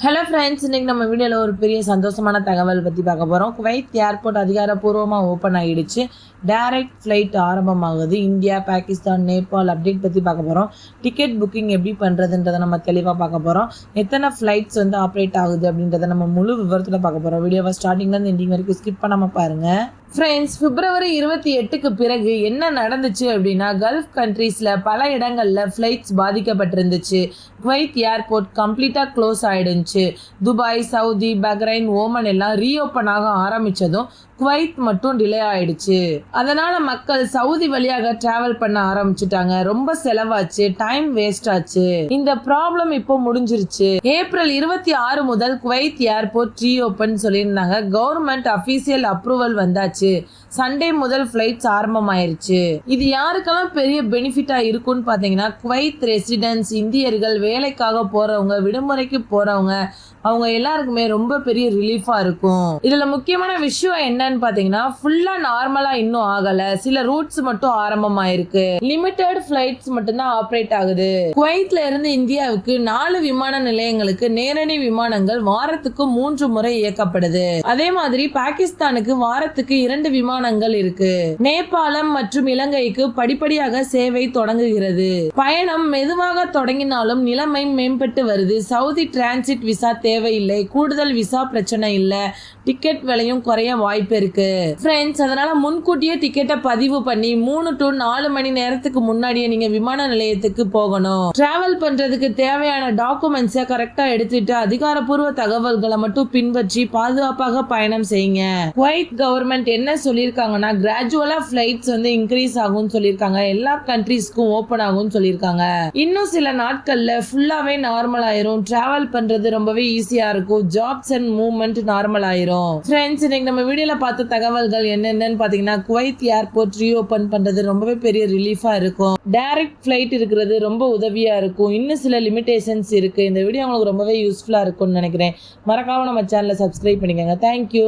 Hello friends, இன்றைக்கி நம்ம வீடியோவில் ஒரு பெரிய சந்தோஷமான தகவல் பற்றி பார்க்க போகிறோம். குவைத் ஏர்போர்ட் அதிகாரப்பூர்வமாக ஓப்பன் ஆகிடுச்சு. டைரக்ட் ஃப்ளைட் ஆரம்பமாகுது. இந்தியா, பாகிஸ்தான், நேபாள் அப்டேட் பற்றி பார்க்க போகிறோம். டிக்கெட் புக்கிங் எப்படி பண்ணுறதுன்றதை நம்ம தெளிவாக பார்க்க போகிறோம். எத்தனை ஃப்ளைட்ஸ் ஆப்ரேட் ஆகுது அப்படின்றத நம்ம முழு விவரத்தில் பார்க்க போகிறோம். வீடியோவை ஸ்டார்டிங்லேருந்து எண்டிங் வரைக்கும் ஸ்கிப் பண்ணாமல் பாருங்கள். ஃப்ரெண்ட்ஸ், பிப்ரவரி 28க்கு பிறகு என்ன நடந்துச்சு அப்படின்னா, கல்ஃப் கண்ட்ரீஸில் பல இடங்களில் ஃப்ளைட்ஸ் பாதிக்கப்பட்டிருந்துச்சு. குவைத் ஏர்போர்ட் கம்ப்ளீட்டாக க்ளோஸ் ஆகிடுச்சு. துபாய், சவுதி, பஹ்ரைன், ஓமன் எல்லாம் ரீஓப்பன் ஆக ஆரம்பித்ததும் குவைத் மட்டும் டிலே ஆயிடுச்சு. அதனால மக்கள் சவுதி வழியாக டிராவல் பண்ண ஆரம்பிச்சுட்டாங்க. ரொம்ப செலவாச்சு, டைம் வேஸ்ட் ஆச்சு. இந்த ப்ராப்ளம் இப்போ முடிஞ்சிருச்சு. ஏப்ரல் 26 முதல் குவைத் ஏர்போர்ட் ரீஓப்பன் சொல்லியிருந்தாங்க. கவர்மெண்ட் அபிஷியல் அப்ரூவல் வந்தாச்சு. சண்டே முதல் ஃபிளைட்ஸ் ஆரம்பமாயிருச்சு. இது யாருக்கெல்லாம் பெரிய பெனிஃபிட்டா இருக்கும்னு பாத்தீங்கன்னா, குவைத் ரெசிடென்ட்ஸ், இந்தியர்கள், வேலைக்காக போறவங்க, விடுமுறைக்கு போறவங்க, அவங்க எல்லாருக்குமே ரொம்ப பெரிய ரிலீஃபா இருக்கும். இதுல முக்கியமான விஷயம் என்னன்னு பாத்தீங்கன்னா, ஃபுல்லா நார்மலா இன்னும் ஆகல. சில ரூட்ஸ் மட்டும் ஆரம்பமாயிருக்கு. லிமிடெட் ஃபிளைட்ஸ் மட்டும்தான் ஆப்ரேட் ஆகுது. குவைத்ல இருந்து இந்தியாவுக்கு 4 விமான நிலையங்களுக்கு நேரடி விமானங்கள் வாரத்துக்கு 3 முறை இயக்கப்படுது. அதே மாதிரி பாகிஸ்தானுக்கு வாரத்துக்கு 2 விமானங்கள் இருக்கு. நேபாளம் மற்றும் இலங்கைக்கு படிப்படியாக சேவை தொடங்குகிறது. பயணம் மெதுவாக தொடங்கினாலும் நிலைமை மேம்பட்டு வருது. சவுதி டிரான்சிட் விசா தேவையில்லை. கூடுதல் விசா பிரச்சனை இல்ல. டிக்கெட் விலையும் குறைய வாய்ப்பு இருக்கு. ஃப்ரெண்ட்ஸ், அதனால முன்கூட்டியே டிக்கெட்டை பதிவு பண்ணி 3 to 4 மணி நேரத்துக்கு முன்னாடியே நீங்க விமான நிலையத்துக்கு போகணும். டிராவல் பண்றதுக்கு தேவையான டாக்குமெண்ட்ஸை கரெக்டா எடுத்துட்டு அதிகாரப்பூர்வ தகவல்களை மட்டும் பின்பற்றி பாதுகாப்பாக பயணம் செய்யுங்க. குவைத் கவர்மெண்ட் என்ன சொல்லியிருக்காங்கன்னா, கிராஜுவலா ஃபிளைட்ஸ் இன்க்ரீஸ் ஆகும்னு சொல்லியிருக்காங்க. எல்லா கண்ட்ரீஸ்க்கும் ஓபன் ஆகும்னு சொல்லியிருக்காங்க. இன்னும் சில நாட்கள்ல ஃபுல்லாவே நார்மல் ஆயிரும். டிராவல் பண்றது ரொம்பவே ஈஸியா இருக்கும். ஜாப்ஸ் அண்ட் மூவ்மெண்ட் நார்மல் ஆயிரும். ஃப்ரெண்ட்ஸ், இன்னைக்கு நம்ம வீடியோல பார்த்த தகவல்கள் என்னென்னு பாத்தீங்கன்னா, குவைத் ஏர்போர்ட் ரீஓபன் பண்றது ரொம்பவே பெரிய ரிலீஃபா இருக்கும். டைரக்ட் ஃபிளைட் இருக்கிறது ரொம்ப உதவியா இருக்கும். இன்னும் சில லிமிடேஷன்ஸ் இருக்கு. இந்த வீடியோ உங்களுக்கு ரொம்பவே யூஸ்ஃபுல்லா இருக்கும்னு நினைக்கிறேன். மறக்காம நம்ம சேனலை சப்ஸ்கிரைப் பண்ணிக்கோங்க. தேங்க்யூ.